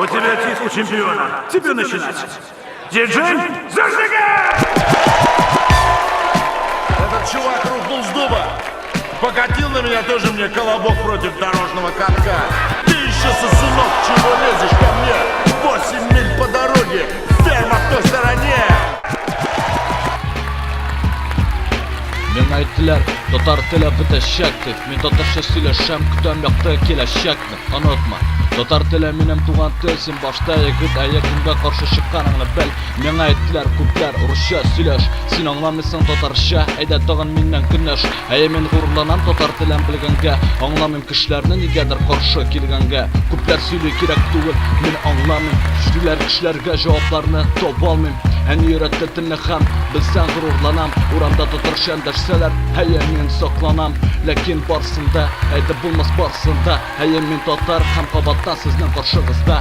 У тебя титул чемпиона. Тебе начинать. Диджей, зажигай! Этот чувак рухнул с дуба. Покатил на меня тоже мне колобок против дорожного катка. Ты еще, сосунок, чего лезешь ко мне? 8 миль по дороге, ферма в той стороне. Мен aytdilar, totar tili bitashakdi. Men totarcha söylesem kutam yoqda kelashakdi. Unutma. Totar tili menem tugan tilsin boshda yigit ayakimga qarshi chiqqaningni bil. Men aytdilar, ko'plar urusha söylesh. Sen anglamysың totarcha, ayda tag'in mendan kunlash. Ay men g'ururlanam totar tilen bilganga, anglamym kishilarni negadir qarshi kelganga. Ko'plar söyley kerak tugul, men anglamym. Judilar kishilarga javoblarni topolmaym. Hen yürekte tilni ham bilsan g'ururlanam. Uramda totarshan derseler, hayal men saqlanam. Lekin barsında, ayda bulmas barsında. Hayal men totar ham qabatdan sizning qarshingizda.